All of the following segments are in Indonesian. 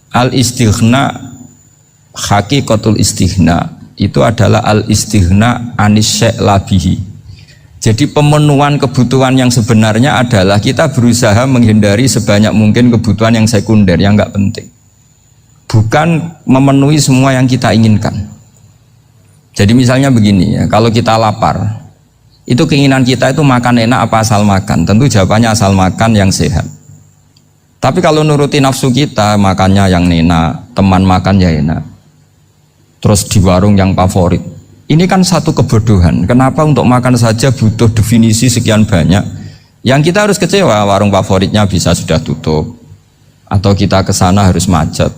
Al-istighna, hakikatul istighna itu adalah al-istighna anis syai' labihi. Jadi pemenuhan kebutuhan yang sebenarnya adalah kita berusaha menghindari sebanyak mungkin kebutuhan yang sekunder, yang enggak penting. Bukan memenuhi semua yang kita inginkan. Jadi misalnya begini ya, kalau kita lapar, itu keinginan kita itu makan enak apa asal makan? Tentu jawabannya asal makan yang sehat. Tapi kalau nuruti nafsu kita, makannya yang enak, teman makan ya enak, terus di warung yang favorit. Ini kan satu kebodohan. Kenapa untuk makan saja butuh definisi sekian banyak? Yang kita harus kecewa, warung favoritnya bisa sudah tutup, atau kita ke sana harus macet,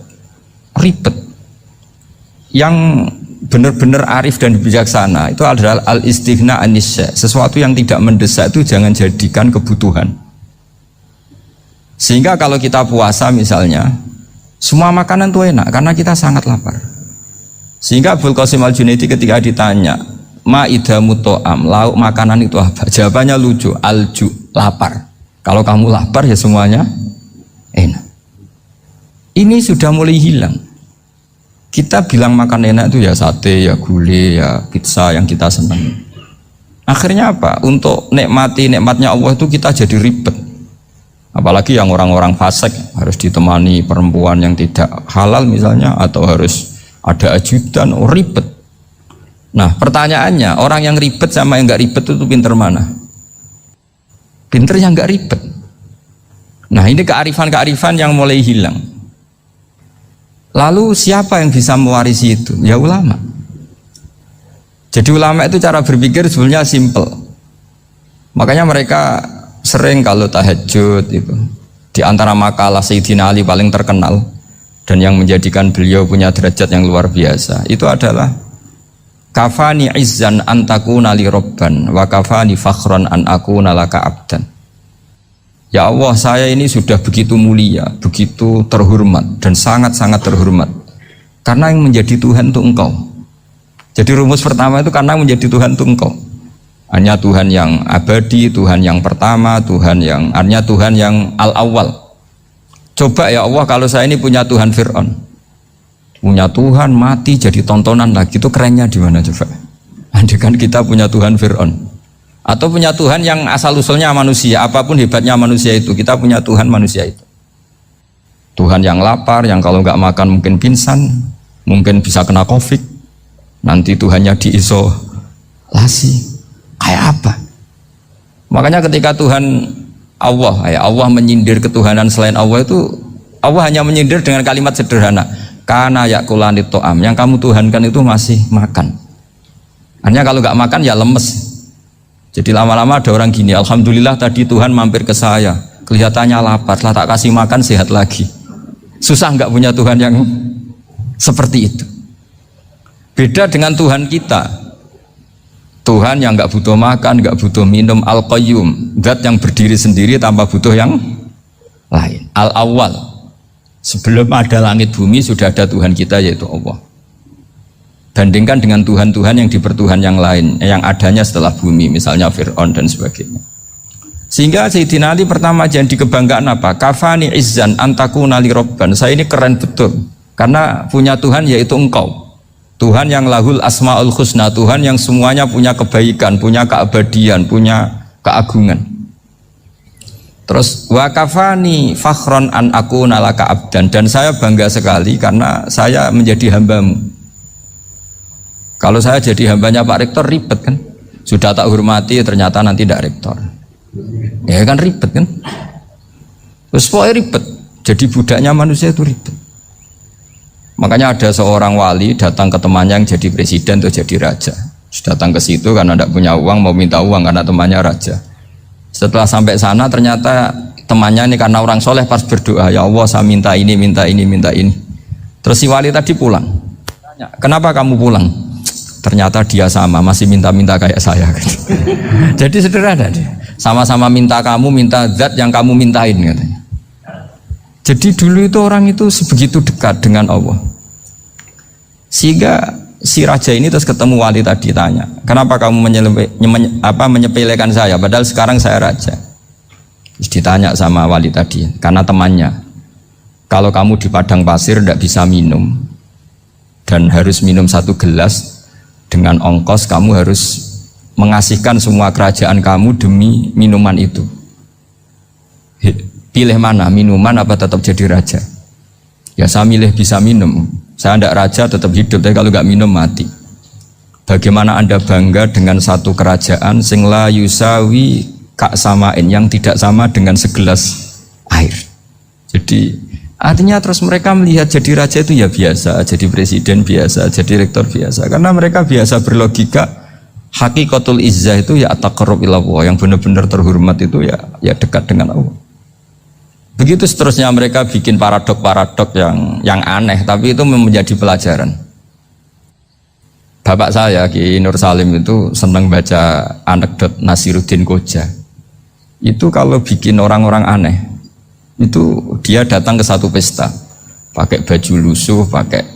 ribet. Yang benar-benar arif dan bijaksana itu adalah al-istighna anisya. Sesuatu yang tidak mendesak itu jangan jadikan kebutuhan. Sehingga kalau kita puasa misalnya, semua makanan itu enak karena kita sangat lapar. Sehingga Abul Qasim Al-Junaidi ketika ditanya, ma'idamu to'am, lauk makanan itu apa? Jawabannya lucu, alju, lapar. Kalau kamu lapar ya semuanya enak. Ini sudah mulai hilang. Kita bilang makan enak itu ya sate, ya gulai, ya pizza yang kita senang. Akhirnya apa? Untuk nikmatnya Allah itu kita jadi ribet. Apalagi yang orang-orang fasik harus ditemani perempuan yang tidak halal misalnya, atau harus ada ajudan, ribet. Nah pertanyaannya, orang yang ribet sama yang nggak ribet itu pinter mana? Pinter yang nggak ribet. Nah ini kearifan-kearifan yang mulai hilang. Lalu siapa yang bisa mewarisi itu? Ya ulama. Jadi ulama itu cara berpikir sebenarnya simple. Makanya mereka sering kalau tahajud itu, di antara makalah Sayyidina Ali paling terkenal dan yang menjadikan beliau punya derajat yang luar biasa itu adalah kafani izzan antakuna li robban wa kafani fakhran an akuna laka abdan. Ya Allah, saya ini sudah begitu mulia, begitu terhormat dan sangat-sangat terhormat karena yang menjadi Tuhan itu Engkau. Jadi rumus pertama itu karena menjadi Tuhan itu Engkau. Hanya Tuhan yang abadi, Tuhan yang pertama, hanya Tuhan yang al-awwal. Coba ya Allah, kalau saya ini punya Tuhan Fir'aun, punya Tuhan mati jadi tontonan lagi, itu kerennya di mana coba? Andai kan kita punya Tuhan Fir'aun, atau punya Tuhan yang asal usulnya manusia, apapun hebatnya manusia itu, kita punya Tuhan manusia itu. Tuhan yang lapar, yang kalau nggak makan mungkin pingsan, mungkin bisa kena COVID, nanti Tuhannya diisolasi. Kayak apa? Makanya ketika Tuhan Allah menyindir ketuhanan selain Allah itu, Allah hanya menyindir dengan kalimat sederhana, kana yakulanit to'am, yang kamu tuhankan itu masih makan. Hanya kalau nggak makan ya lemes. Jadi lama-lama ada orang gini, alhamdulillah tadi Tuhan mampir ke saya, kelihatannya lapar, setelah tak kasih makan sehat lagi. Susah nggak punya Tuhan yang seperti itu. Beda dengan Tuhan kita. Tuhan yang nggak butuh makan, nggak butuh minum, al-qayyum, zat yang berdiri sendiri tanpa butuh yang lain, al-awwal. Sebelum ada langit bumi sudah ada Tuhan kita yaitu Allah. Bandingkan dengan Tuhan-Tuhan yang dipertuhan yang lain, yang adanya setelah bumi, misalnya Fir'aun dan sebagainya. Sehingga Sayyidina Ali pertama jadi kebanggaan apa? Kafani izzan antakuna li robban. Saya ini keren betul karena punya Tuhan yaitu Engkau. Tuhan yang lahul asma'ul husna, Tuhan yang semuanya punya kebaikan, punya keabadian, punya keagungan. Terus wa kafani fakhron an akuna laka abdan, dan saya bangga sekali karena saya menjadi hambamu. Kalau saya jadi hambanya Pak Rektor ribet kan, sudah tak hormati ternyata nanti tidak rektor, ya kan ribet kan. Terus pokoknya ribet, jadi budaknya manusia itu ribet. Makanya ada seorang wali datang ke temannya yang jadi presiden atau jadi raja. Datang ke situ karena tidak punya uang, mau minta uang karena temannya raja. Setelah sampai sana ternyata temannya ini karena orang soleh pas berdoa, ya Allah saya minta ini, minta ini, minta ini. Terus si wali tadi pulang. Tanya, kenapa kamu pulang? Ternyata dia sama, masih minta-minta kayak saya. Jadi sederhana dia. Sama-sama minta kamu, minta zat yang kamu mintain katanya. Jadi dulu itu orang itu sebegitu dekat dengan Allah. Sehingga si raja ini terus ketemu wali tadi, tanya, kenapa kamu menyepelekan saya padahal sekarang saya raja? Terus ditanya sama wali tadi, karena temannya, Kalau kamu di padang pasir tidak bisa minum dan harus minum 1 gelas, dengan ongkos kamu harus mengasihkan semua kerajaan kamu demi minuman itu. Pilih mana, minuman apa tetap jadi raja? Ya saya milih bisa minum. Saya tidak raja tetap hidup, tapi kalau nggak minum mati. Bagaimana Anda bangga dengan satu kerajaan sing la yusawi kak samain, yang tidak sama dengan segelas air. Jadi artinya terus mereka melihat jadi raja itu ya biasa, jadi presiden biasa, jadi rektor biasa. Karena mereka biasa berlogika, hakikatul izzah itu ya at-taqarrub ila Allah, yang benar-benar terhormat itu ya dekat dengan Allah. Begitu seterusnya mereka bikin paradok-paradok yang aneh, tapi itu menjadi pelajaran. Bapak saya Ki Nur Salim itu senang baca anekdot Nasiruddin Koja. Itu kalau bikin orang-orang aneh, itu dia datang ke satu pesta, pakai baju lusuh, pakai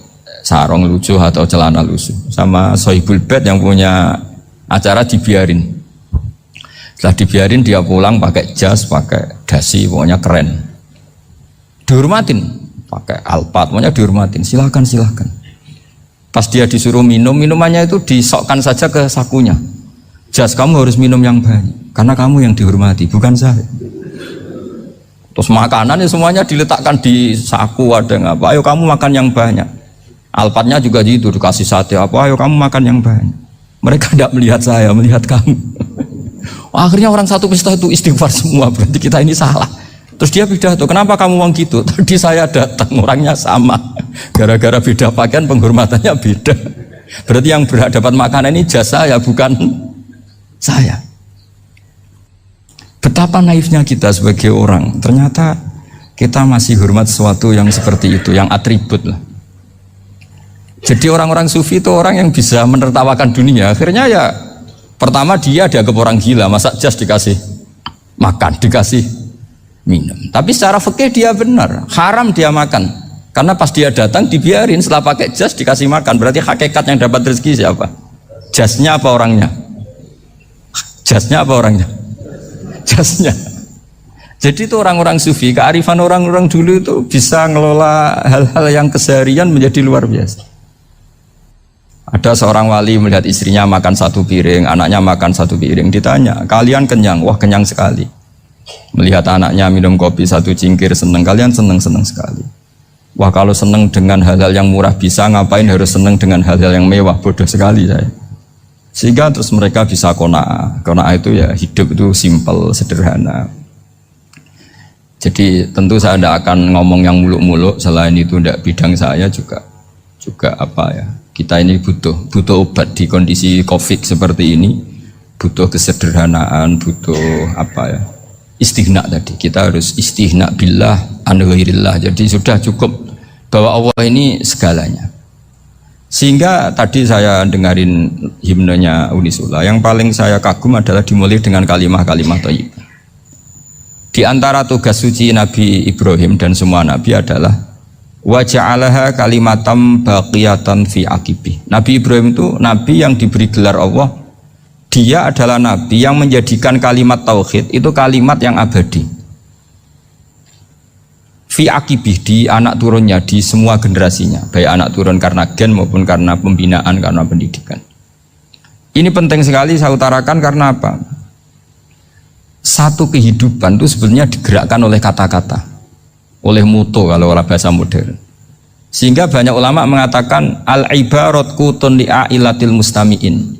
sarung lusuh atau celana lusuh, sama Sohibul Bait yang punya acara dibiarin. Setelah dibiarin dia pulang pakai jas, pakai dasi, pokoknya keren. Dihormatin, pakai alpat, pokoknya dihormatin. Silakan. Pas dia disuruh minum, minumannya itu disokkan saja ke sakunya. Jas, kamu harus minum yang banyak, karena kamu yang dihormati, bukan saya. Terus makanan ya semuanya diletakkan di saku, ada yang apa, ayo kamu makan yang banyak. Alpatnya juga gitu, dikasih sate apa, ayo kamu makan yang banyak. Mereka tidak melihat saya, melihat kamu. Akhirnya orang satu pesta itu istighfar semua, berarti kita ini salah. Terus dia pidato, kenapa kamu uang gitu? Tadi saya datang, orangnya sama. Gara-gara beda pakaian, penghormatannya beda. Berarti yang berhak dapat makanan ini jasa ya, bukan saya. Betapa naifnya kita sebagai orang. Ternyata kita masih hormat sesuatu yang seperti itu, yang atribut lah. Jadi orang-orang sufi itu orang yang bisa menertawakan dunia. Akhirnya ya, pertama dia dianggap orang gila, masa jas dikasih makan, dikasih minum. Tapi secara fikih dia benar, haram dia makan. Karena pas dia datang dibiarin, setelah pakai jas dikasih makan. Berarti hakikat yang dapat rezeki siapa? Jasnya apa orangnya? Jasnya apa orangnya? Jasnya. Jadi itu orang-orang sufi, kearifan orang-orang dulu itu bisa ngelola hal-hal yang keseharian menjadi luar biasa. Ada seorang wali melihat istrinya makan 1 piring, anaknya makan 1 piring. Ditanya, kalian kenyang? Wah, kenyang sekali. Melihat anaknya minum kopi 1 cingkir, seneng. Kalian seneng sekali. Wah, kalau seneng dengan hal-hal yang murah bisa, ngapain harus seneng dengan hal-hal yang mewah? Bodoh sekali saya. Sehingga terus mereka bisa qanaah. Qanaah itu ya hidup itu simple, sederhana. Jadi tentu saya tidak akan ngomong yang muluk-muluk, selain itu tidak bidang saya juga apa ya. Kita ini butuh obat di kondisi Covid seperti ini, butuh kesederhanaan, butuh apa ya? Istihna tadi. Kita harus istihna billah an ghairillah. Jadi sudah cukup bahwa Allah ini segalanya. Sehingga tadi saya dengarin himnenya Unisula, yang paling saya kagum adalah dimulai dengan kalimat-kalimat thayyibah. Di antara tugas suci Nabi Ibrahim dan semua Nabi adalah wa ja'alaha kalimatam baqiyatan fi aqibi. Nabi Ibrahim itu Nabi yang diberi gelar Allah. Dia adalah Nabi yang menjadikan kalimat tauhid itu kalimat yang abadi. Fi akibih, di anak turunnya, di semua generasinya, baik anak turun karena gen maupun karena pembinaan, karena pendidikan. Ini penting sekali saya utarakan karena apa? Satu kehidupan itu sebenarnya digerakkan oleh kata-kata, oleh muto kalau orang bahasa modern. Sehingga banyak ulama mengatakan al-ibarat kutun li'ailatil mustami'in,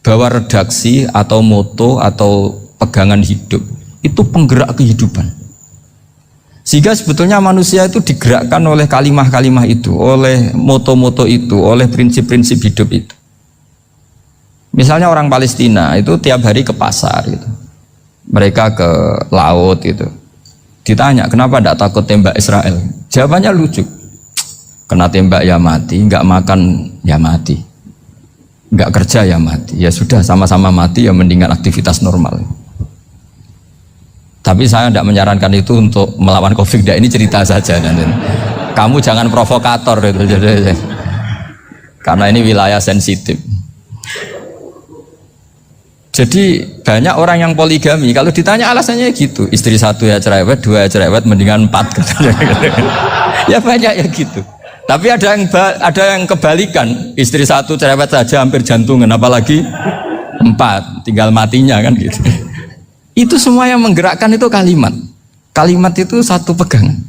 bahwa redaksi atau moto atau pegangan hidup itu penggerak kehidupan. Sehingga sebetulnya manusia itu digerakkan oleh kalimah-kalimah itu, oleh moto-moto itu, oleh prinsip-prinsip hidup itu. Misalnya orang Palestina itu tiap hari ke pasar gitu. Mereka ke laut gitu. Ditanya, kenapa tidak takut tembak Israel? Jawabannya lucu. Kena tembak ya mati, nggak makan ya mati, nggak kerja ya mati. Ya sudah, sama-sama mati ya mendingan aktivitas normal. Tapi saya tidak menyarankan itu untuk melawan COVID. Ini cerita saja. Kamu jangan provokator itu. Karena ini wilayah sensitif. Jadi banyak orang yang poligami, kalau ditanya alasannya gitu, istri 1 ya cerewet, 2 ya cerewet, mendingan 4. Ya banyak ya gitu. Tapi ada yang kebalikan, istri satu cerewet saja hampir jantungan, apalagi 4 tinggal matinya kan gitu. Itu semua yang menggerakkan itu kalimat. Kalimat itu satu pegangan.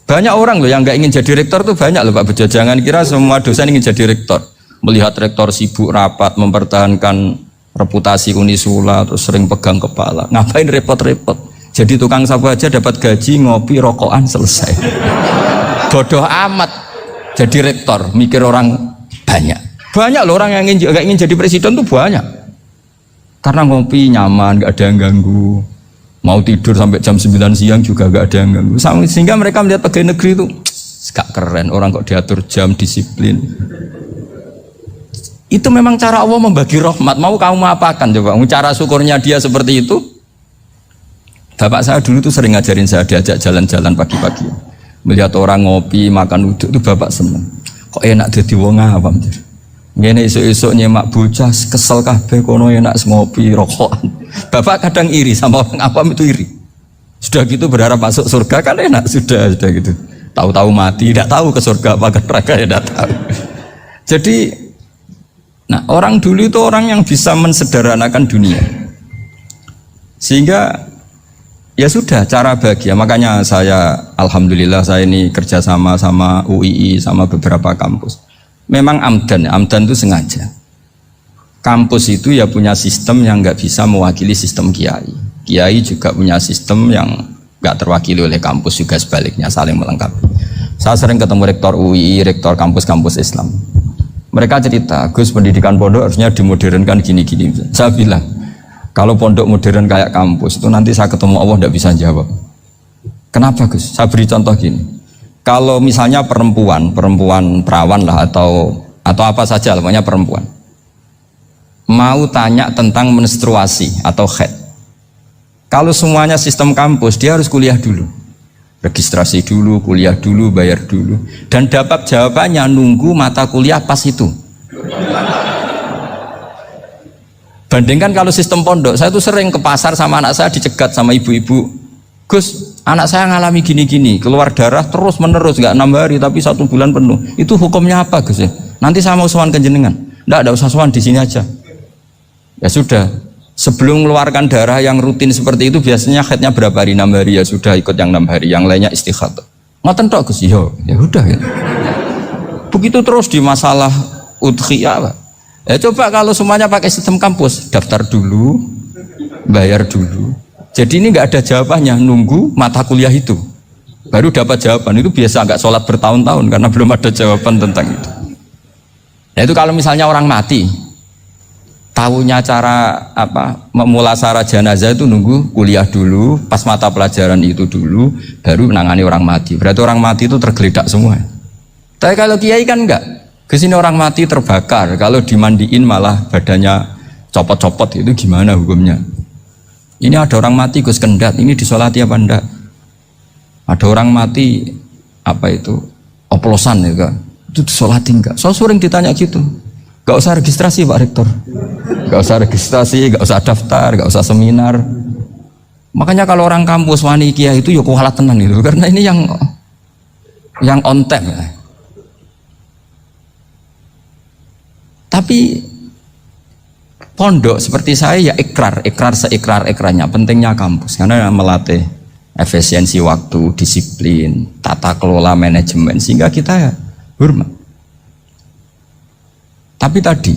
Banyak orang loh yang nggak ingin jadi rektor tuh banyak loh Pak Bejo. Jangan kira semua dosen ingin jadi rektor. Melihat rektor sibuk rapat mempertahankan reputasi Unisula terus sering pegang kepala. Ngapain repot-repot? Jadi tukang sapu aja dapat gaji, ngopi, rokokan, selesai. Bodoh amat jadi rektor, mikir orang banyak. Banyak loh orang yang gak ingin jadi presiden tuh banyak. Karena ngopi nyaman, gak ada yang ganggu. Mau tidur sampai jam 9 siang juga gak ada yang ganggu. Sehingga mereka melihat pegawai negeri itu gak keren, orang kok diatur jam, disiplin. Itu memang cara Allah membagi rahmat. Mau kamu apakan coba? Cara syukurnya dia seperti itu. Bapak saya dulu tuh sering ngajarin saya, diajak jalan-jalan pagi-pagi. Melihat orang ngopi, makan uduk itu bapak seneng. Kok enak jadi wong awam. Ngene esuk-esuk nyemak bocah kesel kabeh kono enak ngopi rokokan. Bapak kadang iri sama orang awam itu iri. Sudah gitu berharap masuk surga kan enak sudah gitu. Tahu-tahu mati, tidak tahu ke surga apa ke neraka ya tidak tahu. Jadi nah, orang dulu itu orang yang bisa mensederhanakan dunia. Sehingga ya sudah cara bahagia. Makanya saya alhamdulillah saya ini kerjasama sama UII sama beberapa kampus. Memang amdan itu sengaja. Kampus itu ya punya sistem yang nggak bisa mewakili sistem kiai. Kiai juga punya sistem yang nggak terwakili oleh kampus juga sebaliknya saling melengkapi. Saya sering ketemu rektor UII, rektor kampus-kampus Islam. Mereka cerita, Gus pendidikan pondok harusnya dimodernkan gini-gini. Saya bilang, kalau pondok modern kayak kampus itu nanti saya ketemu Allah tidak bisa jawab. Kenapa Gus? Saya beri contoh gini. Kalau misalnya perempuan perawan lah atau apa saja, namanya perempuan, mau tanya tentang menstruasi atau haid. Kalau semuanya sistem kampus, dia harus kuliah dulu, registrasi dulu, kuliah dulu, bayar dulu, dan dapat jawabannya nunggu mata kuliah pas itu. Bandingkan kalau sistem pondok, saya tuh sering ke pasar sama anak saya dicegat sama ibu-ibu. Gus, anak saya ngalami gini-gini, keluar darah terus menerus, nggak 6 hari tapi 1 bulan penuh. Itu hukumnya apa Gus ya? Nanti saya mau sowan ke jenengan. Nggak usah sowan di sini aja. Ya sudah, sebelum mengeluarkan darah yang rutin seperti itu biasanya haidnya berapa hari? 6 hari ya sudah ikut yang 6 hari, yang lainnya istikhadah. Ngoten tok Gus, ya udah ya. Begitu terus di masalah udhiyah Pak. Ya coba kalau semuanya pakai sistem kampus, daftar dulu, bayar dulu. Jadi ini nggak ada jawabannya, nunggu mata kuliah itu, baru dapat jawaban. Itu biasa nggak sholat bertahun-tahun karena belum ada jawaban tentang itu. Nah itu kalau misalnya orang mati, tahunya cara apa memulasara jenazah itu nunggu kuliah dulu, pas mata pelajaran itu dulu, baru menangani orang mati. Berarti orang mati itu tergeledak semua. Tapi kalau kiai kan enggak. Kesini orang mati terbakar, kalau dimandiin malah badannya copot-copot, itu gimana hukumnya? Ini ada orang mati Gus Kendat, ini disolati apa enggak? Ada orang mati apa itu oplosan ya kan? Itu disolati enggak? So sering ditanya gitu. Gak usah registrasi Pak Rektor, gak usah registrasi, gak usah daftar, gak usah seminar. Makanya kalau orang kampus wani kiai itu ya kualat tenan itu, karena ini yang on time ya. Tapi pondok seperti saya ya ikrar seikrar-ikrarnya. Pentingnya kampus karena melatih efisiensi waktu, disiplin, tata kelola manajemen sehingga kita ya hormat. Tapi tadi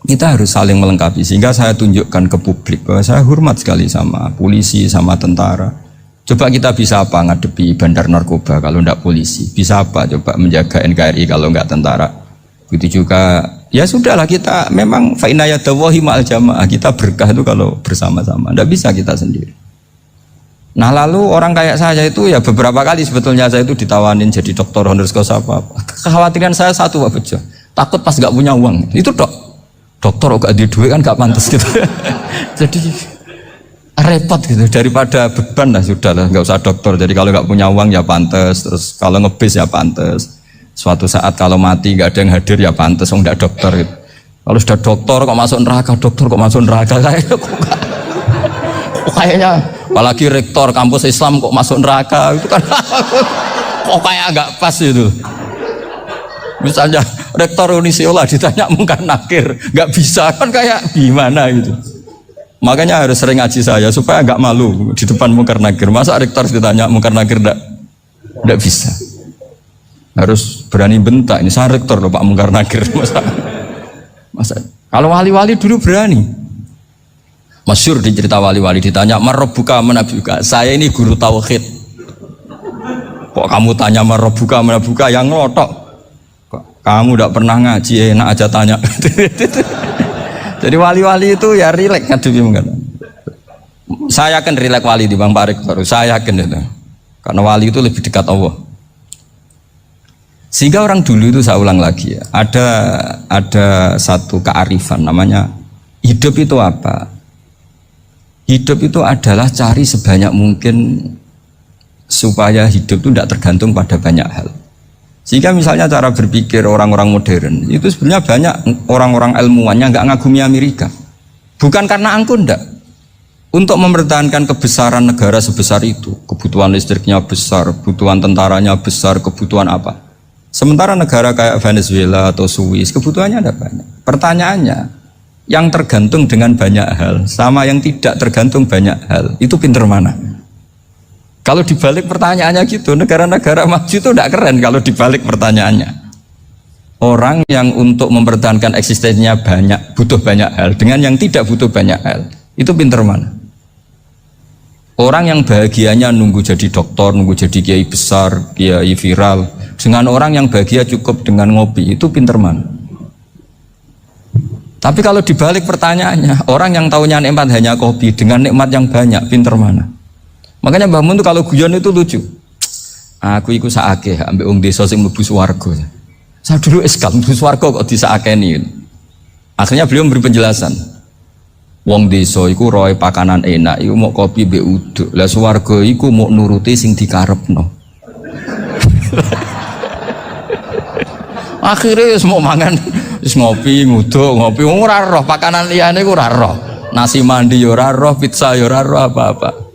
kita harus saling melengkapi sehingga saya tunjukkan ke publik bahwa saya hormat sekali sama polisi, sama tentara. Coba kita bisa apa ngadepi bandar narkoba kalau enggak polisi? Bisa apa coba menjaga NKRI kalau enggak tentara? Begitu juga ya sudahlah kita memang fa inna yadallahi ma'al jamaah, kita berkah itu kalau bersama-sama, tidak bisa kita sendiri. Nah lalu orang kayak saya itu ya beberapa kali sebetulnya saya itu ditawanin jadi doktor honoris causa apa. Kekhawatiran saya satu Pak Bejo, takut pas gak punya uang, itu dokter gak ada duit kan gak pantas gitu. Jadi repot gitu, daripada beban lah sudahlah gak usah dokter. Jadi kalau gak punya uang ya pantas, terus kalau ngebis ya pantas. Suatu saat kalau mati gak ada yang hadir ya pantas, enggak dokter gitu. Kalau sudah dokter kok masuk neraka, kayaknya apalagi rektor kampus Islam kok masuk neraka itu kan Kok kayak agak pas itu. Misalnya rektor Unisiola ditanya Mungkar Nakir, nggak bisa kan kayak gimana gitu. Makanya harus sering ngaji saya supaya agak malu di depan Mungkar Nakir. Masa rektor ditanya Mungkar Nakir nggak bisa. Harus berani bentak. Ini saya rektor loh Pak Mungkar Nakir. Masa kalau wali-wali dulu berani. Masyhur di cerita wali-wali ditanya Marabbuka manabuka. Saya ini guru tauhid. Kok kamu tanya Marabbuka manabuka yang ngelotok? Kamu udah pernah ngaji, enak aja tanya. Jadi wali-wali itu ya rileks ngadepi mungkin. Saya yakin rileks wali di Bang Pak Rektor. Saya yakin itu. Karena wali itu lebih dekat Allah. Sehingga orang dulu itu saya ulang lagi ya. Ada satu kearifan namanya hidup itu apa? Hidup itu adalah cari sebanyak mungkin supaya hidup itu tidak tergantung pada banyak hal. Sehingga misalnya cara berpikir orang-orang modern itu sebenarnya banyak orang-orang ilmuwannya nggak ngagumi Amerika, bukan karena angkuh ndak. Untuk mempertahankan kebesaran negara sebesar itu, kebutuhan listriknya besar, kebutuhan tentaranya besar, kebutuhan apa. Sementara negara kayak Venezuela atau Swiss kebutuhannya ada banyak. Pertanyaannya, yang tergantung dengan banyak hal sama yang tidak tergantung banyak hal itu pinter mana? Kalau dibalik pertanyaannya gitu, negara-negara maju itu tidak keren kalau dibalik pertanyaannya. Orang yang untuk mempertahankan eksistensinya banyak, butuh banyak hal, dengan yang tidak butuh banyak hal, itu pinter mana? Orang yang bahagianya nunggu jadi dokter, nunggu jadi kiai besar, kiai viral, dengan orang yang bahagia cukup dengan ngopi, itu pinter mana? Tapi kalau dibalik pertanyaannya, orang yang taunya nikmat hanya kopi, dengan nikmat yang banyak, pinter mana? Makanya Mbah Mun tuh kalau guyon itu lucu. Aku iku sakake ambek wong desa sing mlebu swarga. Saya dulu eskal mlebu swarga kok disakeni. Akhirnya beliau memberi penjelasan. Wong desa iku roe pakanan enak, iku mau kopi mbek uduk. Lah swarga iku mau nuruti sing dikarepno. Akhirnya wis mau mangan, wis ngopi, nguduk, ngopi ora roh pakanan liyane ku ora roh. Nasi mandi yo ora roh, pizza yo ora roh apa-apa.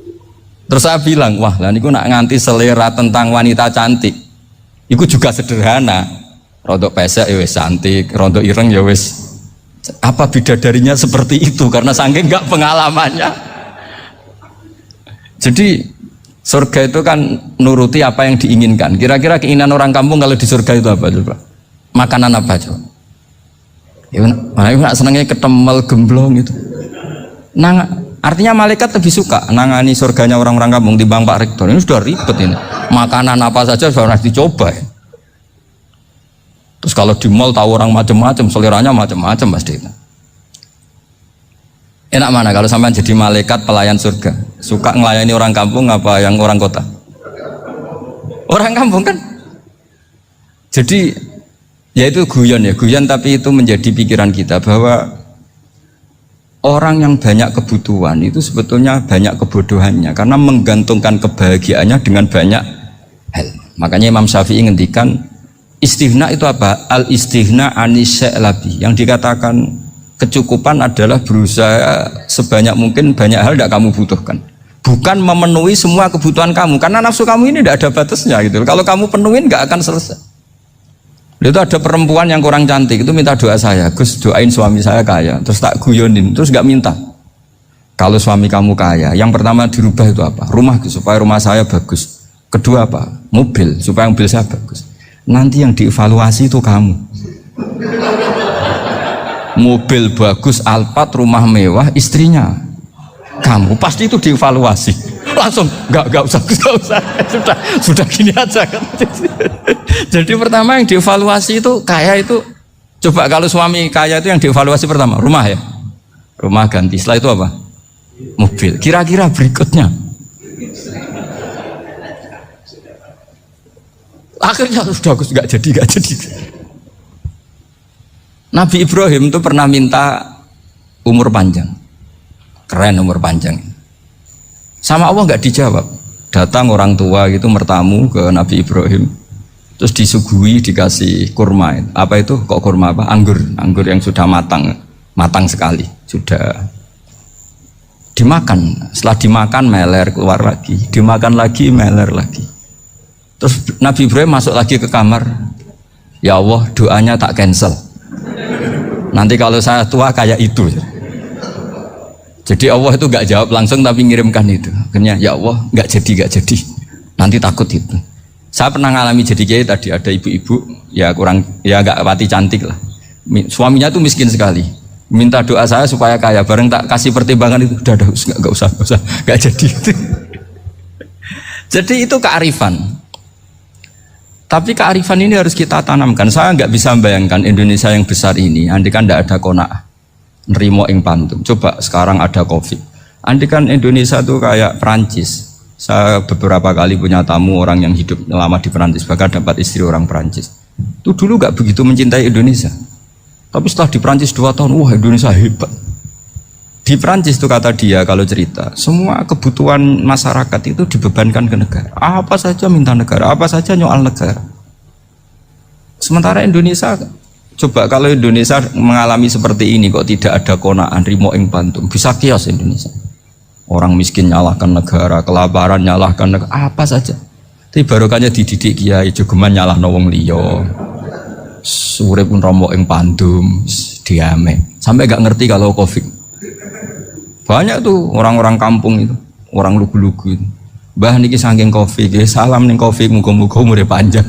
Terus saya bilang, wah lah niku nak nganti selera tentang wanita cantik, itu juga sederhana. Rontok pesek ya wis cantik, rontok ireng ya wis. Apa bidadarinya seperti itu? Karena saking nggak pengalamannya. Jadi surga itu kan nuruti apa yang diinginkan. Kira-kira keinginan orang kampung kalau di surga itu apa coba? Makanan apa coba? Ya, nak senengnya ketemel gemblong itu. Artinya malaikat lebih suka nangani surganya orang-orang kampung timbang Pak Rektor. Ini sudah ribet ini. Makanan apa saja sudah harus dicoba ya. Terus kalau di mall tahu orang macam-macam, seleranya macam-macam pasti. Enak mana kalau sampai jadi malaikat pelayan surga? Suka ngelayani orang kampung apa yang orang kota? Orang kampung kan. Jadi ya itu guyon ya, guyon tapi itu menjadi pikiran kita bahwa orang yang banyak kebutuhan itu sebetulnya banyak kebodohannya karena menggantungkan kebahagiaannya dengan banyak hal. Makanya Imam Syafi'i ngendikan istighna itu apa? Al istighna anisya'i. Yang dikatakan kecukupan adalah berusaha sebanyak mungkin banyak hal tidak kamu butuhkan. Bukan memenuhi semua kebutuhan kamu karena nafsu kamu ini tidak ada batasnya gitu. Kalau kamu penuhin nggak akan selesai. Itu ada perempuan yang kurang cantik itu minta doa saya, Gus doain suami saya kaya, terus tak guyonin, terus gak minta. Kalau suami kamu kaya, yang pertama dirubah itu apa? Rumah supaya rumah saya bagus. Kedua apa? Mobil supaya mobil saya bagus. Nanti yang dievaluasi itu kamu. Mobil bagus, Alphard, rumah mewah, istrinya kamu pasti itu dievaluasi. Langsung nggak usah sudah gini aja kan. Jadi pertama yang dievaluasi itu kaya itu coba kalau suami kaya itu yang dievaluasi pertama rumah ya, rumah ganti. Setelah itu apa? Mobil. Kira-kira berikutnya akhirnya sudah nggak jadi. Nabi Ibrahim itu pernah minta umur panjang, keren umur panjang. Sama Allah nggak dijawab. Datang orang tua gitu mertamu ke Nabi Ibrahim, terus disuguhi dikasih kurma. Apa itu? Kok kurma apa? Anggur yang sudah matang sekali, sudah dimakan. Setelah dimakan meler keluar lagi, dimakan lagi meler lagi. Terus Nabi Ibrahim masuk lagi ke kamar. Ya Allah, doanya tak cancel. Nanti kalau saya tua kayak itu. Jadi Allah itu nggak jawab langsung tapi ngirimkan itu. Akhirnya ya Allah nggak jadi. Nanti takut itu. Saya pernah ngalami jadi kiai tadi, ada ibu-ibu ya kurang ya nggak pati cantik lah. Suaminya tuh miskin sekali. Minta doa saya supaya kaya. Bareng tak kasih pertimbangan itu udah nggak usah nggak jadi. Jadi itu kearifan. Tapi kearifan ini harus kita tanamkan. Saya nggak bisa membayangkan Indonesia yang besar ini andai kan tidak ada qanaah, nerimo ing pantum. Coba sekarang ada Covid. Andai kan Indonesia tuh kayak Perancis. Saya beberapa kali punya tamu orang yang hidup lama di Perancis, bahkan dapat istri orang Perancis. Itu dulu nggak begitu mencintai Indonesia. Tapi setelah di Perancis 2 tahun, wah Indonesia hebat. Di Perancis itu kata dia kalau cerita, semua kebutuhan masyarakat itu dibebankan ke negara. Apa saja minta negara, apa saja nyoal negara. Sementara Indonesia, coba kalau Indonesia mengalami seperti ini kok tidak ada qanaah rimo ing pantum, bisa kios Indonesia. Orang miskin nyalahkan negara, kelaparan nyalahkan negara, apa saja. Tapi barokahnya dididik kiai, jogeman nyalahno wong liya. Urip pun romo ing pandum, diame. Sampai gak ngerti kalau Covid. Banyak tuh orang-orang kampung itu, orang lugu-lugu itu. Mbah niki saking Covid, salam ning Covid, muga-muga umure panjang.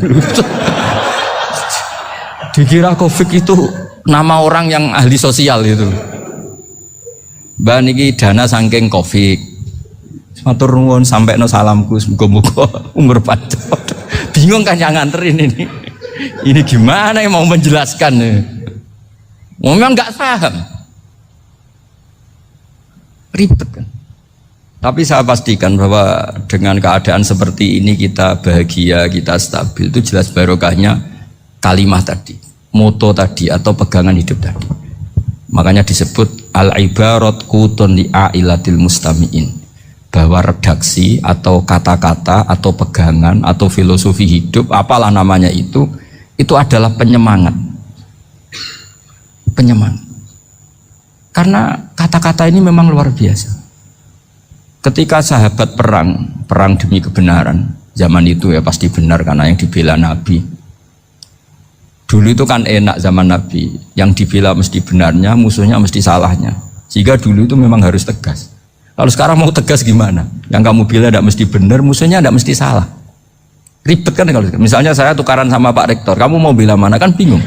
Dikira Covid itu nama orang yang ahli sosial itu. Mbah niki dana saking Covid. Matur nuwun sampai no salamku, muga-muga umur panjang. Bingung kan yang nganterin ini. Ini gimana yang mau menjelaskan? Memang nggak paham, ribet kan. Tapi saya pastikan bahwa dengan keadaan seperti ini kita bahagia, kita stabil, itu jelas barokahnya kalimat tadi, moto tadi atau pegangan hidup tadi. Makanya disebut al-ibarat qutun li'ailatil mustami'in, bahwa redaksi atau kata-kata atau pegangan atau filosofi hidup, apalah namanya itu adalah penyemangat. Karena kata-kata ini memang luar biasa. Ketika sahabat perang demi kebenaran, zaman itu ya pasti benar karena yang dibela Nabi. Dulu itu kan enak zaman Nabi, yang dibela mesti benarnya, musuhnya mesti salahnya. Sehingga dulu itu memang harus tegas. Kalau sekarang mau tegas gimana? Yang kamu bela tidak mesti benar, musuhnya tidak mesti salah. Ribet kan kalau misalnya saya tukaran sama Pak Rektor, kamu mau bela mana kan bingung.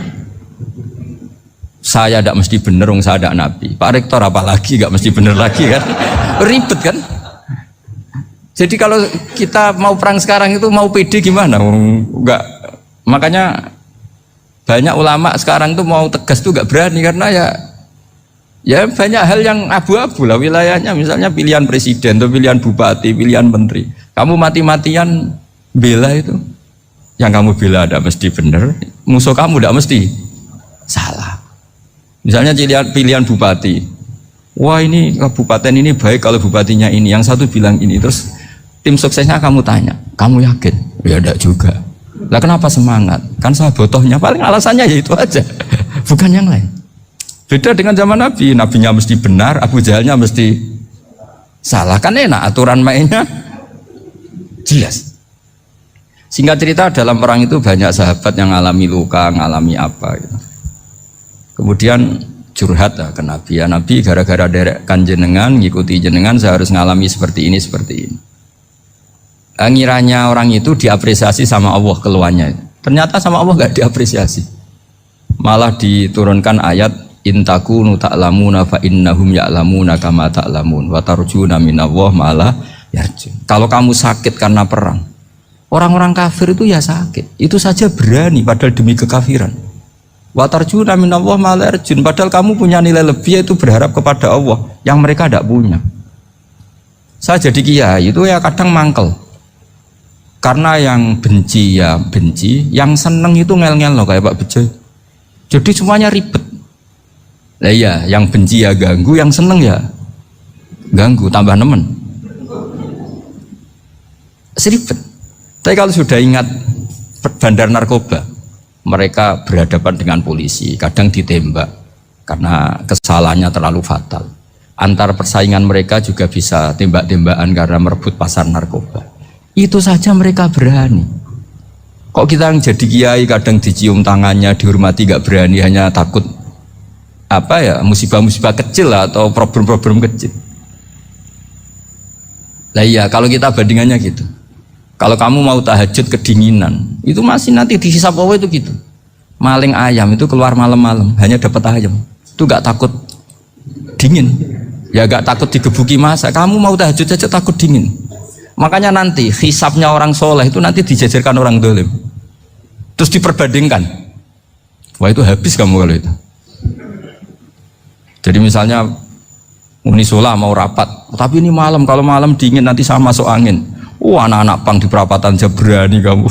Saya tidak mesti benar, saya tidak Nabi. Pak Rektor apalagi nggak mesti benar lagi kan? Ribet kan? Jadi kalau kita mau perang sekarang itu mau pede gimana? Enggak. Makanya banyak ulama sekarang tuh mau tegas tuh nggak berani karena ya banyak hal yang abu-abu lah wilayahnya. Misalnya pilihan presiden atau pilihan bupati, pilihan menteri. Kamu mati-matian bela itu, yang kamu bela tidak mesti benar, musuh kamu tidak mesti salah. Misalnya pilihan bupati, wah ini kabupaten ini baik kalau bupatinya ini, yang satu bilang ini, terus tim suksesnya kamu tanya, kamu yakin? Ya tidak juga. Lah kenapa semangat? Kan saya botohnya, paling alasannya ya itu aja, bukan yang lain. Beda dengan zaman Nabi, nabinya mesti benar, Abu Jahalnya mesti salah, kan enak aturan mainnya jelas. Singkat cerita dalam perang itu banyak sahabat yang ngalami luka, ngalami apa gitu. Kemudian curhat ke Nabi, ya Nabi gara-gara derekkan jenengan, ngikuti jenengan saya harus ngalami seperti ini. Ngiranya orang itu diapresiasi sama Allah keluarnya. Ternyata sama Allah gak diapresiasi. Malah diturunkan ayat intakunu ta'lamuna fa innahum ya'lamuna kama ta'lamun wa tarjuna minallah malah yarjun. Kalau kamu sakit karena perang, orang-orang kafir itu ya sakit, itu saja berani padahal demi kekafiran. Wa tarjuna minallah ma la yarjun, padahal kamu punya nilai lebih yaitu berharap kepada Allah yang mereka tidak punya. Saya jadi kiai itu ya kadang mangkel. Karena yang benci ya benci, yang seneng itu ngel-ngel loh kayak Pak Bejo. Jadi semuanya ribet. Lah iya, yang benci ya ganggu, yang seneng ya ganggu, tambah nemen. Seribet. Tapi kalau sudah ingat bandar narkoba, mereka berhadapan dengan polisi, kadang ditembak karena kesalahannya terlalu fatal. Antar persaingan mereka juga bisa tembak-tembakan karena merebut pasar narkoba. Itu saja mereka berani. Kok kita yang jadi kiai kadang dicium tangannya, dihormati gak berani, hanya takut apa ya, musibah-musibah kecil lah, atau problem-problem kecil. Lah iya, kalau kita bandingannya gitu. Kalau kamu mau tahajud kedinginan, itu masih nanti dihisab Allah itu gitu. Maling ayam itu keluar malam-malam, hanya dapat ayam. Itu gak takut dingin. Ya gak takut digebuki masa. Kamu mau tahajud saja takut dingin. Makanya nanti hisabnya orang soleh itu nanti dijajarkan orang dolim. Terus diperbandingkan. Wah itu habis kamu kalau itu. Jadi misalnya Unisola mau rapat, tapi ini malam, kalau malam dingin nanti sama masuk angin. Anak-anak pang di perapatan aja berani kamu.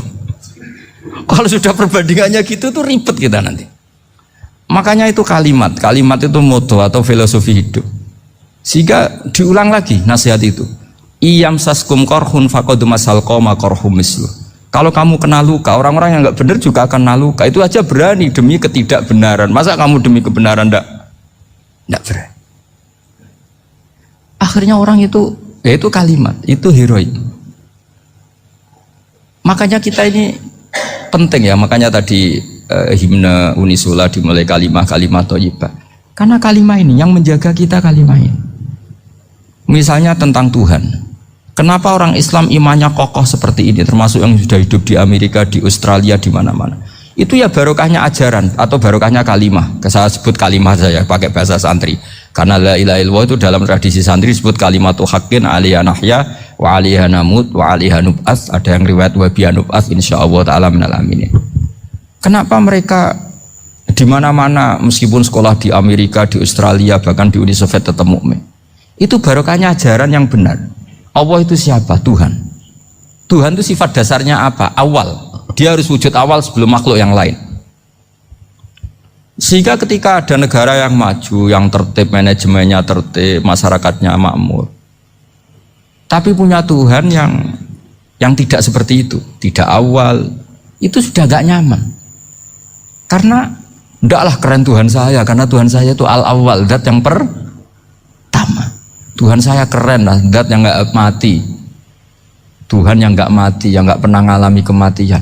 Kalau sudah perbandingannya gitu tuh ribet kita nanti. Makanya itu kalimat itu moto atau filosofi hidup. Sehingga diulang lagi nasihat itu. Iyam saskum korhun fakodu masal koma korhum mislu. Kalau kamu kena luka, orang-orang yang nggak benar juga akan kena luka. Itu aja berani demi ketidakbenaran. Masa kamu demi kebenaran nggak berani? Akhirnya orang itu, ya itu kalimat, itu heroik. Makanya kita ini penting ya. Makanya tadi himne Unisula dimulai kalimat thayyibah. Karena kalimat ini yang menjaga kita kalimat ini. Misalnya tentang Tuhan. Kenapa orang Islam imannya kokoh seperti ini, termasuk yang sudah hidup di Amerika, di Australia, di mana-mana. Itu ya barokahnya ajaran atau barokahnya kalimah. Saya sebut kalimah saya pakai bahasa santri. Karena la ilaha illallah itu dalam tradisi santri disebut kalimatu haqqin alaiha nahya wa alaiha namut wa alaiha nub'ats. Ada yang riwayat wa biha nub'ats insyaallah taala minal aminin. Kenapa mereka di mana-mana meskipun sekolah di Amerika, di Australia, bahkan di Uni Soviet tetap mukmin? Itu barokahnya ajaran yang benar. Allah itu siapa? Tuhan. Tuhan itu sifat dasarnya apa? Awal. Dia harus wujud awal sebelum makhluk yang lain. Sehingga ketika ada negara yang maju, yang tertib, manajemennya tertib, masyarakatnya makmur, tapi punya Tuhan yang tidak seperti itu, tidak awal, itu sudah gak nyaman. Karena ndaklah keren Tuhan saya, karena Tuhan saya itu al-awwal, zat yang pertama. Tuhan saya keren lah, zat yang gak mati. Tuhan yang gak mati, yang gak pernah mengalami kematian.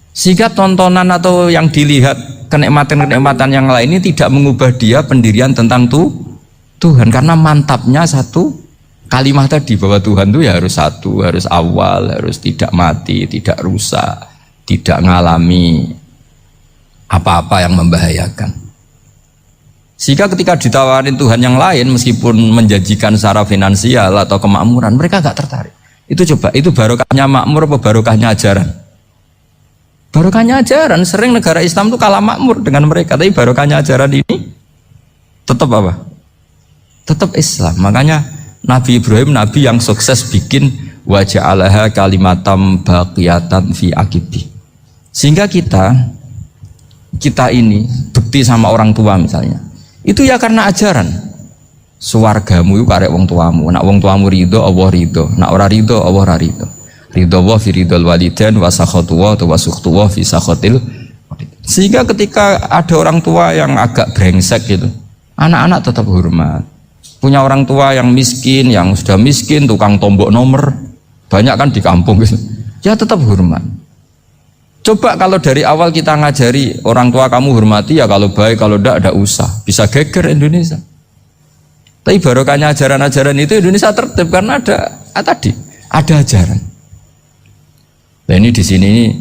Sehingga tontonan atau yang dilihat kenikmatan-kenikmatan yang lain ini tidak mengubah dia pendirian tentang Tuhan. Karena mantapnya satu kalimat tadi, bahwa Tuhan itu ya harus satu, harus awal, harus tidak mati, tidak rusak, tidak mengalami apa-apa yang membahayakan. Sehingga ketika ditawarin Tuhan yang lain, meskipun menjanjikan secara finansial atau kemakmuran, mereka gak tertarik. Itu coba, itu barokahnya makmur apa barokahnya ajaran? Barokahnya ajaran. Sering negara Islam itu kalah makmur dengan mereka, tapi barokahnya ajaran ini tetap apa? Tetap Islam. Makanya Nabi Ibrahim, Nabi yang sukses bikin waja'alaha kalimatam baqiyatan fi aqibi. Sehingga kita ini bukti sama orang tua misalnya. Itu ya karena ajaran. Suwargamu itu karek wong tuamu. Nak wong tuamu ridho, Allah ridho. Nak ora ridho, Allah ora ridho. Ridho wa fi ridhol walidain wa sakhatu wa sukhtu wa fi sakhatil. Sehingga ketika ada orang tua yang agak brengsek gitu, anak-anak tetap hormat. Punya orang tua yang miskin, yang sudah miskin, tukang tombok nomor, banyak kan di kampung gitu. Ya tetap hormat. Coba kalau dari awal kita ngajari orang tua kamu hormati, ya kalau baik, kalau tidak usah. Bisa geger Indonesia. Tapi barokahnya ajaran-ajaran itu Indonesia tertib karena ada ajaran. Nah ini di sini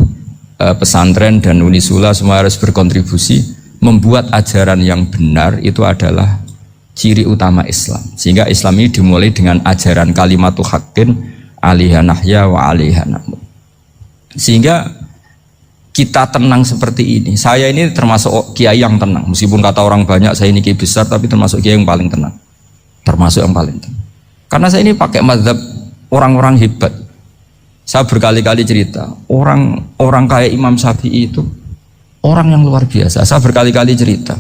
pesantren dan Unisula semua harus berkontribusi membuat ajaran yang benar itu adalah ciri utama Islam. Sehingga Islam ini dimulai dengan ajaran kalimatu haqqin alaiha nahya wa alaiha namut. Sehingga kita tenang seperti ini. Saya ini termasuk kiai yang tenang. Meskipun kata orang banyak saya ini kiai besar, tapi termasuk kiai yang paling tenang. Termasuk yang paling tenang. Karena saya ini pakai mazhab orang-orang hebat. Saya berkali-kali cerita, orang kayak Imam Syafi'i itu orang yang luar biasa. Saya berkali-kali cerita,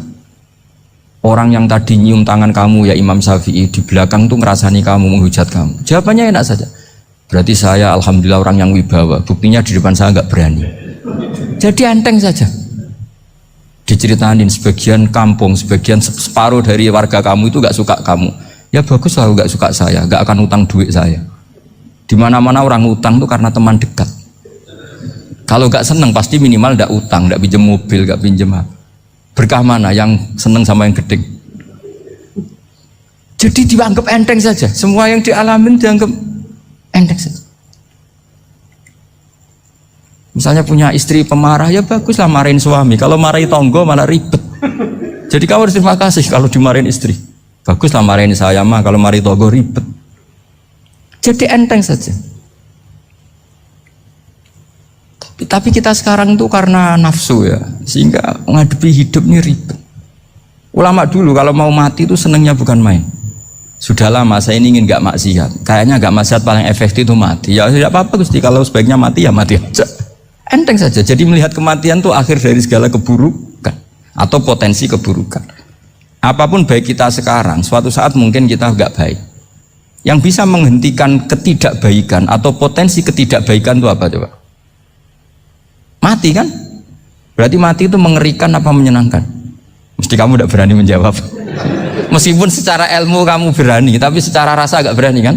orang yang tadi nyium tangan kamu ya Imam Syafi'i, di belakang tuh ngerasani kamu, menghujat kamu. Jawabannya enak saja. Berarti saya alhamdulillah orang yang wibawa. Buktinya di depan saya nggak berani. Jadi enteng saja. Diceritain sebagian kampung, sebagian separuh dari warga kamu itu nggak suka kamu. Ya bagus lah nggak suka saya, nggak akan utang duit saya. Di mana-mana orang utang itu karena teman dekat. Kalau nggak seneng pasti minimal nggak utang, nggak pinjam mobil, nggak pinjam apa. Berkah mana yang seneng sama yang gede? Jadi dianggap enteng saja. Semua yang dialamin dianggap enteng saja. Misalnya punya istri pemarah, ya baguslah marahin suami. Kalau marahin tonggo malah ribet. Jadi kamu harus terima kasih kalau dimarahin istri. Baguslah marahin saya mah, kalau marahin tonggo ribet. Jadi enteng saja. Tapi kita sekarang itu karena nafsu ya, sehingga menghadapi hidup ini ribet. Ulama dulu kalau mau mati itu senengnya bukan main. Sudah lama saya ini ingin gak maksiat. Kayaknya gak maksiat paling efektif itu mati. Ya tidak apa-apa Gusti, kalau sebaiknya mati ya mati aja. Enteng saja. Jadi melihat kematian itu akhir dari segala keburukan atau potensi keburukan. Apapun baik kita sekarang, suatu saat mungkin kita gak baik. Yang bisa menghentikan ketidakbaikan atau potensi ketidakbaikan itu apa coba? Mati kan? Berarti mati itu mengerikan apa menyenangkan? Mesti kamu tidak berani menjawab. Meskipun secara ilmu kamu berani, tapi secara rasa agak berani kan?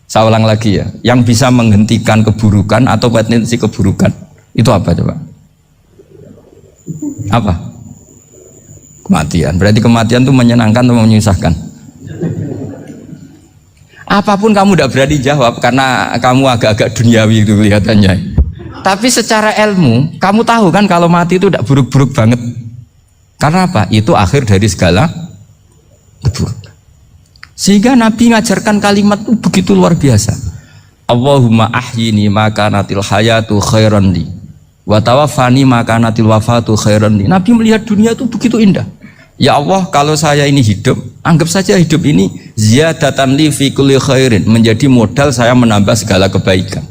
Saya ulang lagi ya, yang bisa menghentikan keburukan atau potensi keburukan itu apa coba? Apa? Kematian. Berarti kematian itu menyenangkan atau menyusahkan? Apapun kamu tidak berani jawab karena kamu agak-agak duniawi itu kelihatannya. Tapi secara ilmu, kamu tahu kan kalau mati itu tidak buruk-buruk banget. Karena apa? Itu akhir dari segala keburukan. Sehingga Nabi ngajarkan kalimat itu begitu luar biasa. Allahumma ahyini maka natil hayatu khairan li wa tawaffani maka natil wafatu khairan li. Nabi melihat dunia itu begitu indah. Ya Allah, kalau saya ini hidup, anggap saja hidup ini ziyadatan li fi kulli khairin, menjadi modal saya menambah segala kebaikan.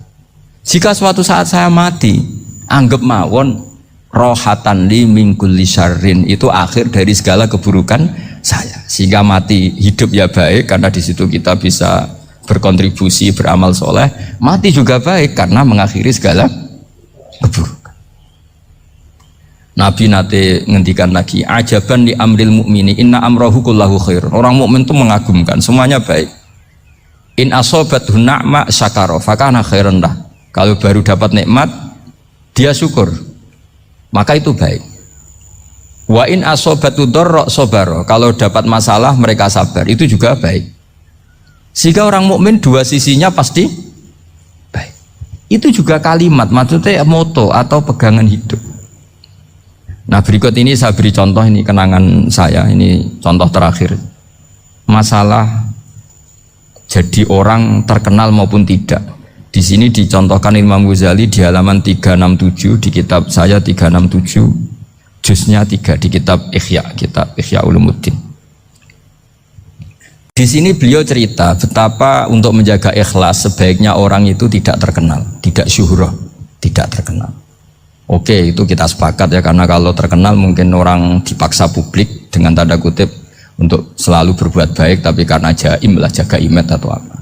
Jika suatu saat saya mati, anggap mawon rohatan li min kulli syarrin, itu akhir dari segala keburukan saya. Sehingga mati hidup ya baik karena di situ kita bisa berkontribusi beramal soleh. Mati juga baik karena mengakhiri segala keburukan. Nabi nate ngendikan lagi, ajaban li amril mu'mini inna amrahu kullahu khair. Orang mukmin itu mengagumkan, semuanya baik. In asobathu na'ma syakara fakana khairan lah. Kalau baru dapat nikmat, dia syukur, maka itu baik. Wa in asobatu dorro sobaro, kalau dapat masalah mereka sabar, itu juga baik. Sehingga orang mukmin dua sisinya pasti baik. Itu juga kalimat, maksudnya moto atau pegangan hidup. Nah berikut ini saya beri contoh, ini kenangan saya, ini contoh terakhir. Masalah jadi orang terkenal maupun tidak. Di sini dicontohkan Imam Ghazali di halaman 367 di kitab saya 367, juznya 3 di kitab Ihya Ulumuddin. Di sini beliau cerita betapa untuk menjaga ikhlas sebaiknya orang itu tidak terkenal, tidak syuhrah, tidak terkenal. Oke, itu kita sepakat ya, karena kalau terkenal mungkin orang dipaksa publik dengan tanda kutip untuk selalu berbuat baik, tapi karena jaim lah, jaga image atau apa.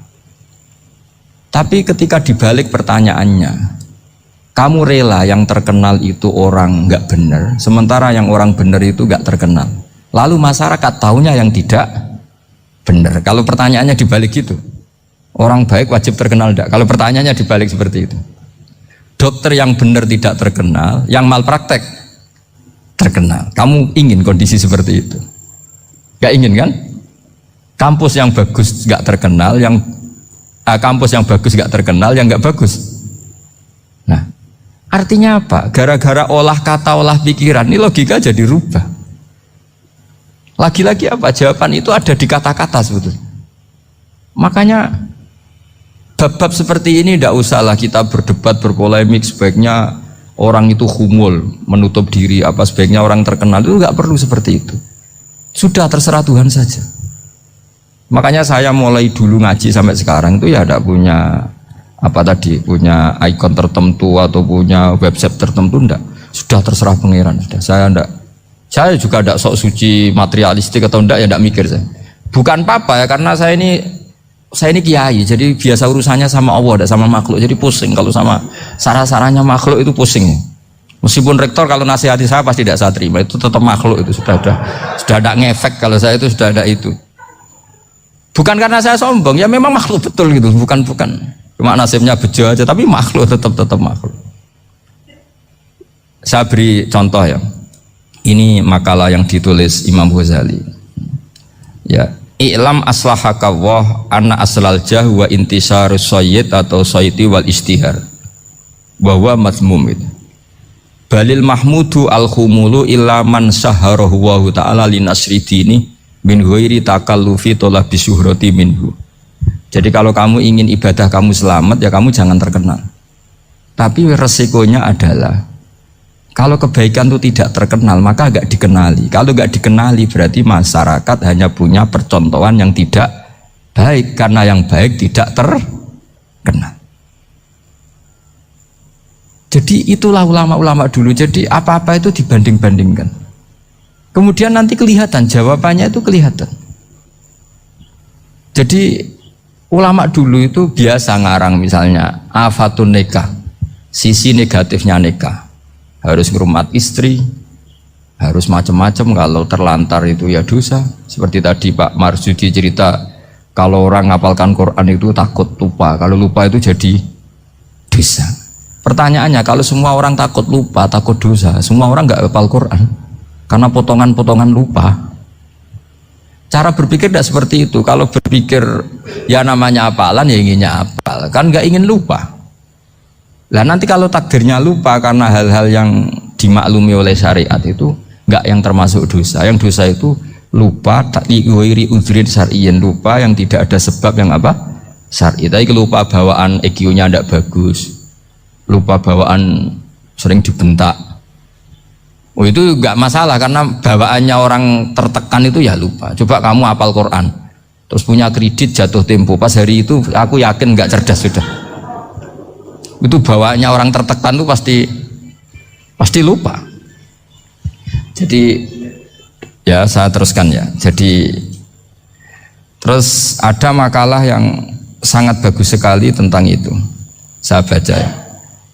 Tapi ketika dibalik pertanyaannya, kamu rela yang terkenal itu orang nggak benar, sementara yang orang benar itu nggak terkenal. Lalu masyarakat taunya yang tidak benar. Kalau pertanyaannya dibalik gitu, orang baik wajib terkenal enggak? Kalau pertanyaannya dibalik seperti itu, dokter yang benar tidak terkenal, yang malpraktek terkenal. Kamu ingin kondisi seperti itu? Gak ingin kan? Kampus yang bagus gak terkenal, kampus yang bagus gak terkenal, yang gak bagus. Nah, artinya apa? Gara-gara olah kata, olah pikiran, ini logika jadi rubah. Lagi-lagi apa? Jawaban itu ada di kata-kata sebetulnya. Makanya bab-bab seperti ini tidak usahlah kita berdebat, berpolemik. Sebaiknya orang itu humul, menutup diri, apa sebaiknya orang terkenal, itu nggak perlu seperti itu. Sudah terserah Tuhan saja. Makanya saya mulai dulu ngaji sampai sekarang itu ya tidak punya punya ikon tertentu atau punya website tertentu, enggak. Sudah terserah pangeran. Sudah. Saya juga tidak sok suci materialistik atau enggak, ya tidak mikir saya. Bukan apa-apa ya, karena saya ini kiai, jadi biasa urusannya sama Allah, tidak sama makhluk. Jadi pusing kalau sama sarah-sarahnya makhluk itu pusing. Meskipun rektor kalau nasihati saya pasti tidak saya terima, itu tetap makhluk, itu sudah ada ngefek kalau saya itu sudah ada itu. Bukan karena saya sombong, ya memang makhluk betul gitu, bukan. Cuma nasibnya bejo aja, tapi makhluk tetap makhluk. Saya beri contoh ya. Ini makalah yang ditulis Imam Ghazali. Ya, i'lam aslahakawah anna aslal jah wa intisarus sayyid atau sayyidi wal istihar. Bahwa mazmum itu. Balil mahmudu al-khumulu illa man saharahu wa ta'ala linasri dini min ghairi takallufi talabi syuhrati minhu. Jadi kalau kamu ingin ibadah kamu selamat ya kamu jangan terkenal. Tapi resikonya adalah kalau kebaikan itu tidak terkenal maka agak dikenali. Kalau agak dikenali berarti masyarakat hanya punya percontohan yang tidak baik karena yang baik tidak terkenal. Jadi itulah ulama-ulama dulu. Jadi apa-apa itu dibanding-bandingkan. Kemudian nanti kelihatan jawabannya itu kelihatan. Jadi ulama dulu itu biasa ngarang misalnya afatun nikah, sisi negatifnya nikah. Harus ngurmat istri, harus macam-macam, kalau terlantar itu ya dosa. Seperti tadi Pak Marsudi cerita, kalau orang ngapalkan Quran itu takut lupa, kalau lupa itu jadi dosa. Pertanyaannya, kalau semua orang takut lupa, takut dosa, semua orang nggak hafal Quran karena potongan-potongan lupa. Cara berpikir tidak seperti itu. Kalau berpikir ya namanya hafalan ya inginnya hafal, kan nggak ingin lupa. Lah nanti kalau takdirnya lupa karena hal-hal yang dimaklumi oleh syariat itu nggak yang termasuk dosa. Yang dosa itu lupa takliwiri udhrin syar'iyyin, lupa yang tidak ada sebab yang apa? Syar'i. Tapi lupa bawaan EQ-nya tidak bagus, lupa bawaan sering dibentak. Oh itu nggak masalah karena bawaannya orang tertekan itu ya lupa. Coba kamu hafal Quran, terus punya kredit jatuh tempo, pas hari itu aku yakin nggak cerdas sudah. Itu bawaannya orang tertekan itu pasti lupa. Jadi ya saya teruskan ya. Jadi terus ada makalah yang sangat bagus sekali tentang itu. Saya baca ya.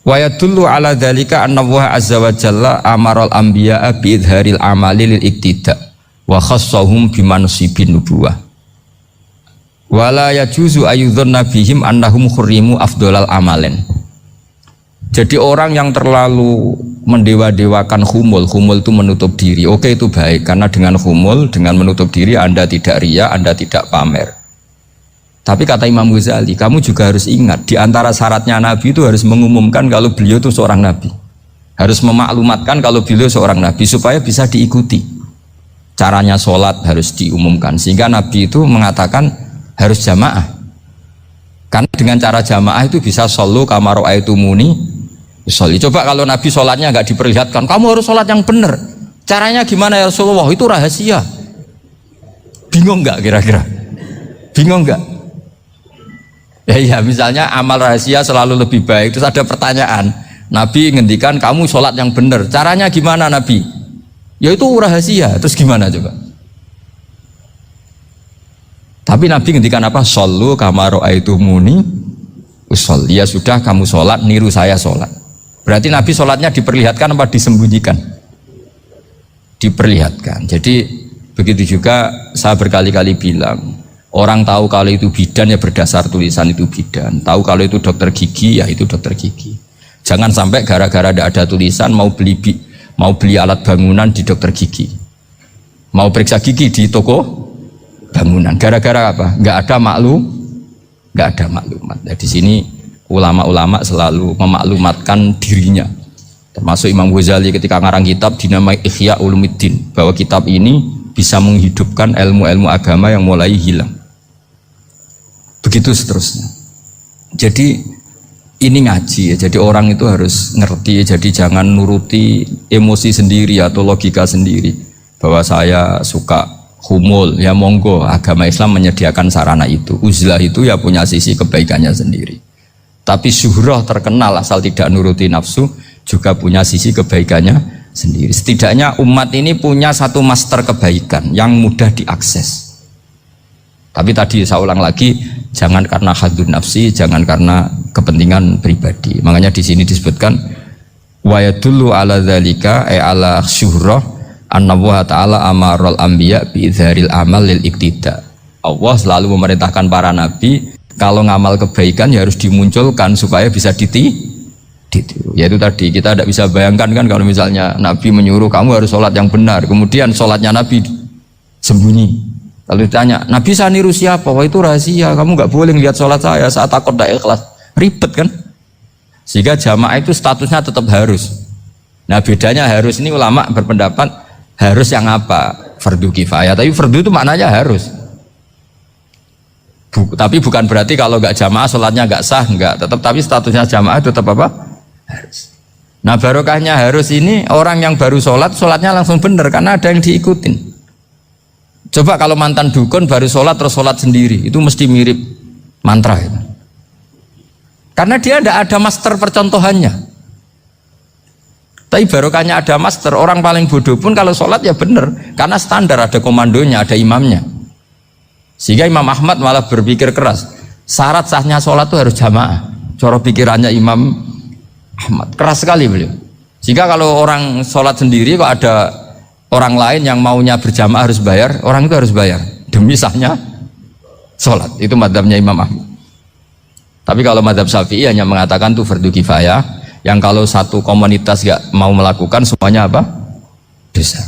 Wa yadullu ala dzalika anna Allah azza wa jalla amaral anbiya'a bi idharil amali lil iktida wa khassahum bi mansibin nubuwah. Wala yajuzu ayyudhanna bihim annahum khurrimu afdhalal amalen. Jadi orang yang terlalu mendewa-dewakan khumul itu menutup diri. Oke, itu baik karena dengan khumul, dengan menutup diri Anda tidak riya, Anda tidak pamer. Tapi kata Imam Ghazali, kamu juga harus ingat di antara syaratnya Nabi itu harus mengumumkan kalau beliau itu seorang Nabi. Harus memaklumatkan kalau beliau seorang Nabi supaya bisa diikuti. Caranya sholat harus diumumkan sehingga Nabi itu mengatakan harus jamaah. Karena dengan cara jamaah itu bisa shollu kama ra'aitumuni sholli. Coba kalau Nabi sholatnya nggak diperlihatkan, kamu harus sholat yang benar. Caranya gimana ya Rasulullah? Itu rahasia. Bingung nggak kira-kira? Bingung nggak? Ya misalnya amal rahasia selalu lebih baik. Terus ada pertanyaan, Nabi ngendikan kamu sholat yang benar. Caranya gimana Nabi? Ya itu rahasia. Terus gimana coba? Tapi Nabi ngendikan apa? Shollu kama ra'aitumuni usolli. Ya sudah kamu sholat, niru saya sholat. Berarti Nabi sholatnya diperlihatkan apa disembunyikan? Diperlihatkan. Jadi begitu juga saya berkali-kali bilang, orang tahu kalau itu bidan ya berdasar tulisan itu bidan. Tahu kalau itu dokter gigi ya itu dokter gigi. Jangan sampai gara-gara tidak ada tulisan mau beli alat bangunan di dokter gigi, mau periksa gigi di toko bangunan. Gara-gara apa? Nggak ada maklumat. Nah, di sini ulama-ulama selalu memaklumatkan dirinya. Termasuk Imam Ghazali ketika ngarang kitab dinamai Ihya Ulumuddin, bahwa kitab ini bisa menghidupkan ilmu-ilmu agama yang mulai hilang. Begitu seterusnya. Jadi ini ngaji ya. Jadi orang itu harus ngerti ya. Jadi jangan nuruti emosi sendiri atau logika sendiri. Bahwa saya suka humul, ya monggo, agama Islam menyediakan sarana itu. Uzlah itu ya punya sisi kebaikannya sendiri. Tapi syuhrah terkenal asal tidak nuruti nafsu juga punya sisi kebaikannya sendiri. Setidaknya umat ini punya satu master kebaikan yang mudah diakses. Tapi tadi saya ulang lagi, jangan karena hadun nafsi, jangan karena kepentingan pribadi. Makanya di sini disebutkan wa yadullu ala dzalika ala syuhrah anna Allah ta'ala amaral anbiya bi idharil amal lil iktida. Allah selalu memerintahkan para nabi kalau ngamal kebaikan ya harus dimunculkan supaya bisa Yaitu tadi kita tidak bisa bayangkan kan kalau misalnya Nabi menyuruh kamu harus sholat yang benar, kemudian sholatnya Nabi sembunyi. Kalau ditanya, Nabi saya niru siapa? Wah itu rahasia, kamu nggak boleh lihat sholat saya, saat takut tidak ikhlas. Ribet kan? Sehingga jamaah itu statusnya tetap harus. Nah bedanya harus ini ulama berpendapat harus yang apa? Fardu kifayah, tapi fardu itu maknanya harus. Tapi bukan berarti kalau nggak jamaah sholatnya nggak sah, nggak. Tetap tapi statusnya jamaah tetap apa? Harus. Nah barokahnya harus ini orang yang baru sholat, sholatnya langsung benar karena ada yang diikutin. Coba kalau mantan dukun baru sholat terus sholat sendiri, itu mesti mirip mantra itu. Karena dia tidak ada master percontohannya. Tapi barokahnya ada master, orang paling bodoh pun kalau sholat ya benar, karena standar ada komandonya, ada imamnya. Sehingga Imam Ahmad malah berpikir keras, syarat sahnya sholat itu harus jamaah. Cara pikirannya Imam Ahmad keras sekali beliau. Jika kalau orang sholat sendiri kok ada orang lain yang maunya berjamaah harus bayar, orang itu harus bayar demi sahnya sholat. Itu madzhabnya Imam Ahmad. Tapi kalau madzhab Syafi'i hanya mengatakan itu fardu kifayah, yang kalau satu komunitas gak mau melakukan semuanya apa? Dosa.